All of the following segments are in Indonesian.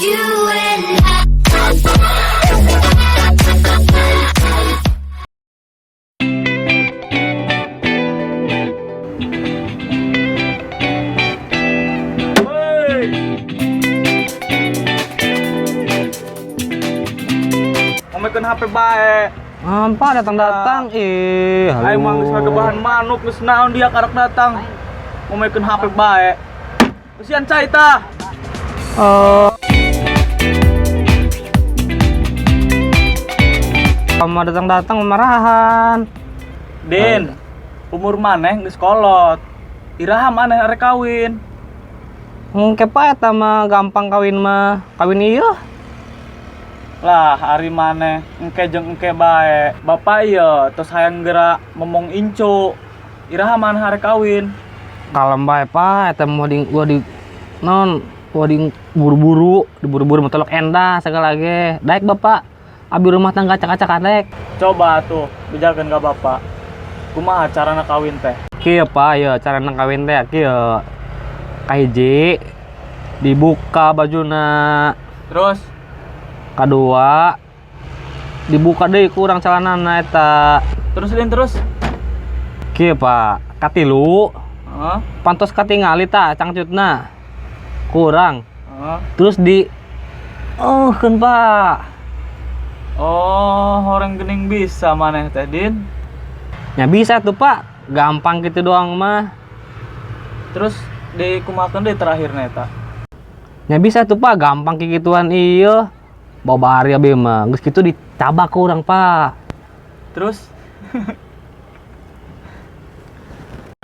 you and I. Ngomongin HP bae. Apa datang-datang? Ayo mang geus bahan manuk geus naon dia karek datang. Ngomongin HP bae. Kesian cai tah. Kamu datang-datang marahan. Din, umur maneh geus kolot. Iraha maneh arek kawin. Kepa eta mah gampang kawin mah. Kawin ieu. Lah ari maneh engke jeung engke bae. Bapak ieu tos hayang geura momong incu. Iraha maneh arek kawin. Kalem bae pa eta mah di non buru-buru, diburu-buru mah tolok endah segala ge. Daek Bapak, abi rumah tangga acak-acak adek. Coba tuh bejakeun ka Bapak. Kumaha carana kawin teh? Kieu pa ya carana kawin teh kieu. Kahiji dibuka bajuna. Terus Kadua dibuka deui kurang calanana eta. terus. Kieu Pak, katilu Heeh. pantos katingali tah cangcutna. Kurang. Heeh. Terus keun Pak. Oh, orang gening bisa maneh teh, Din. Ya bisa tuh Pak, gampang gitu doang mah. Terus dikumakeun deui terakhirna eta. Ya bisa tuh Pak, gampang kikituan ieu. Babari abi mah, geus kitu ditabak kurang Pak. Terus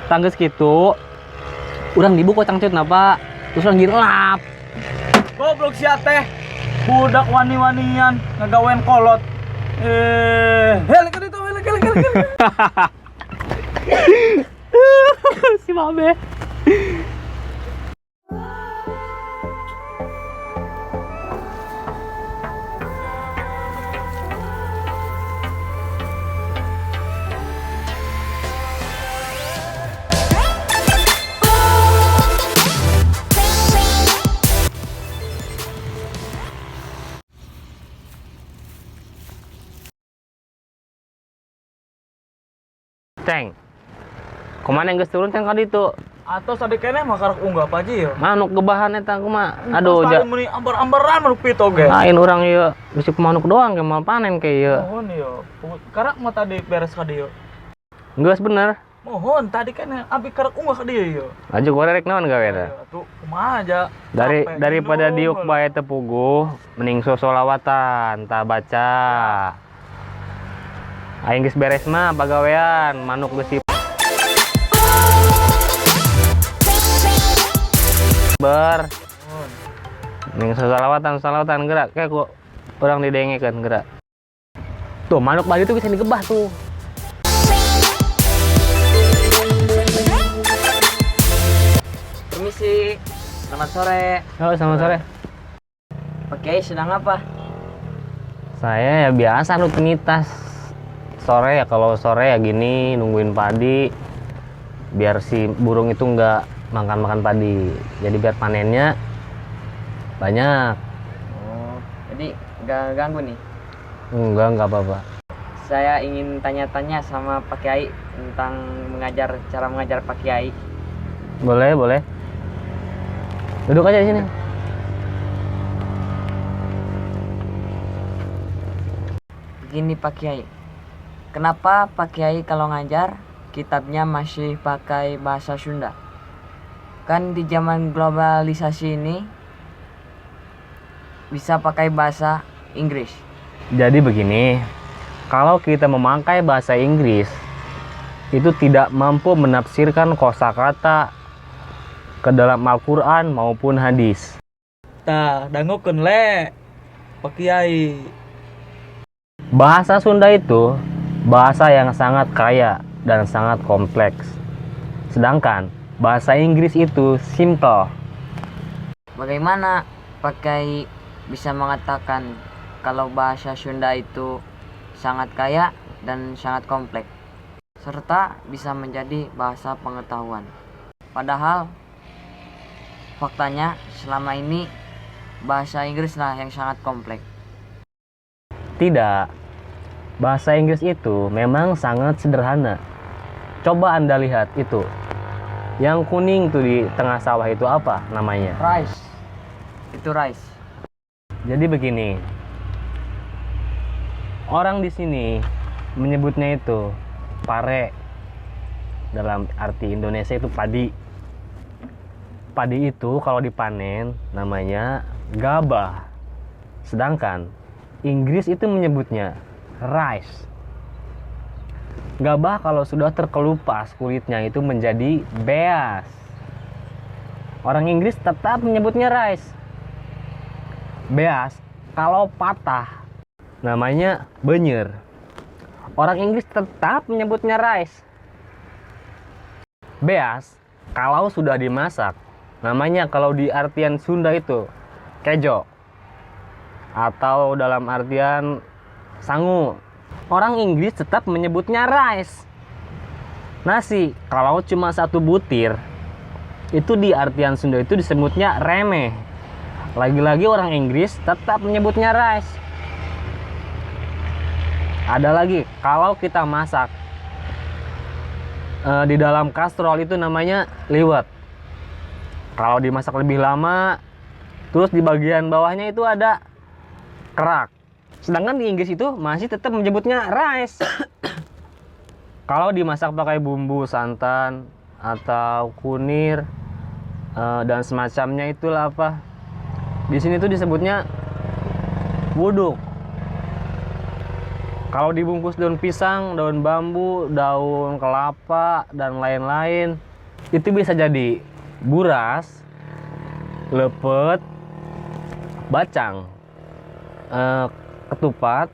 Tanggeus kitu, urang dibuka cangcutna Pak. Terus urang girelap. goblok sia teh. Budak wani-wanian ngagawean kolot. Hele ka ditu, hele. Si Babe. Ceng, kemana yang geus turun ceng ka ditu? Atos ade keneh mah karek unggah apa aja ya. Manuk gebahan eta kumaha? Aduh, meni ambar-ambaran manuk pito ge. lain urang ieu bisi ku manuk doang ge mal panen ke ieu. Mohon ya. Karek mah tadi beres ka dieu. Geus bener. Mohon tadi keneh abi karek unggah ka dieu ya. Laju gorek naon gawe eta? Tuh kumaha aja. Daripada diuk bae teu puguh, mending solawatan tah baca. Aing geus beres mah pagawean, manuk geus ber. Mending solawatan gerak kayak kok urang didengekeun gerak. Tuh manuk bagi tuh bisa digebah tuh. Permisi, selamat sore. Halo, selamat sore. Pak Kiai sedang apa? Saya ya biasa rutinitas sore ya, kalau sore ya gini nungguin padi biar si burung itu nggak makan padi, jadi biar panennya banyak. Oh, jadi nggak ganggu nih. Enggak apa-apa. Saya ingin tanya-tanya sama Pak Kiai tentang cara mengajar Pak Kiai. Boleh. Duduk aja di sini. Begini Pak Kiai, kenapa Pak Kiai kalau ngajar kitabnya masih pakai bahasa Sunda? Kan di zaman globalisasi ini bisa pakai bahasa Inggris. Jadi begini, kalau kita memakai bahasa Inggris itu tidak mampu menafsirkan kosakata ke dalam Al-Qur'an maupun hadis. Tah, dangukeun le. Pak Kiai. Bahasa Sunda itu bahasa yang sangat kaya dan sangat kompleks. Sedangkan bahasa Inggris itu simple. Bagaimana Pak Kiai bisa mengatakan kalau bahasa Sunda itu sangat kaya dan sangat kompleks, serta bisa menjadi bahasa pengetahuan? Padahal faktanya selama ini bahasa Inggris lah yang sangat kompleks. Tidak. Bahasa Inggris itu memang sangat sederhana. Coba Anda lihat itu. Yang kuning tuh di tengah sawah itu apa namanya? Rice. Itu rice. Jadi begini. Orang di sini menyebutnya itu pare. Dalam arti Indonesia itu padi. Padi itu kalau dipanen namanya gabah. Sedangkan Inggris itu menyebutnya rice. Gabah kalau sudah terkelupas kulitnya itu menjadi beas. Orang Inggris tetap menyebutnya rice. Beas kalau patah namanya benyer. Orang Inggris tetap menyebutnya rice. Beas kalau sudah dimasak namanya kalau di artian Sunda itu kejo. Atau dalam artian sangu. Orang Inggris tetap menyebutnya rice. Nasi kalau cuma satu butir itu di artian Sunda itu disebutnya remeh. Lagi-lagi orang Inggris tetap menyebutnya rice. Ada lagi kalau kita masak di dalam kastrol itu namanya liwet. Kalau dimasak lebih lama terus di bagian bawahnya itu ada kerak. Sedangkan di Inggris itu masih tetap menyebutnya rice. Kalau dimasak pakai bumbu santan atau kunir dan semacamnya itulah apa. Di sini tuh disebutnya wuduk. Kalau dibungkus daun pisang, daun bambu, daun kelapa dan lain-lain, itu bisa jadi buras, lepet, bacang, ketupat.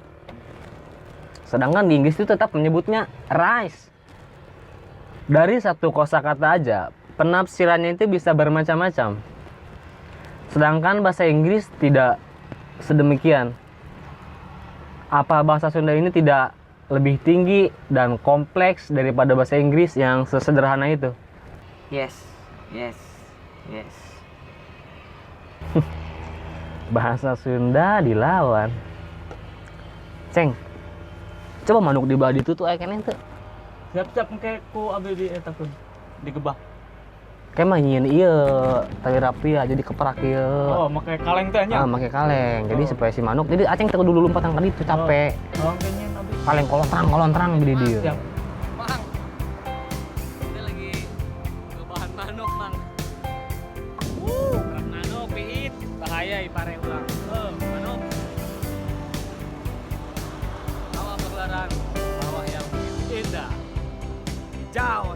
Sedangkan di Inggris itu tetap menyebutnya rice. Dari satu kosakata aja penafsirannya itu bisa bermacam-macam. Sedangkan bahasa Inggris tidak sedemikian. Apa bahasa Sunda ini tidak lebih tinggi dan kompleks daripada bahasa Inggris yang sesederhana itu? Yes. Yes. Yes. Bahasa Sunda dilawan. Ceng, coba manuk di badi itu tuh kenen tuh. Siap-siap engke ku abdi di eta kun digebah. Kayak mah nyin iya tali rapi ya jadi keperak ieu. Oh, make kaleng teh nya. Make kaleng. Jadi supaya si manuk jadi aceng teu dulu lompat ka ditu capek. Oh, engke nyin abdi. Kaleng kolontrang di dieu. Siap. Mang. Dia lagi ngebahan manuk, Mang. Kerak manuk piit, bahaya ipare ulang. Manuk. Awak berlarang, bawah yang indah. Hijau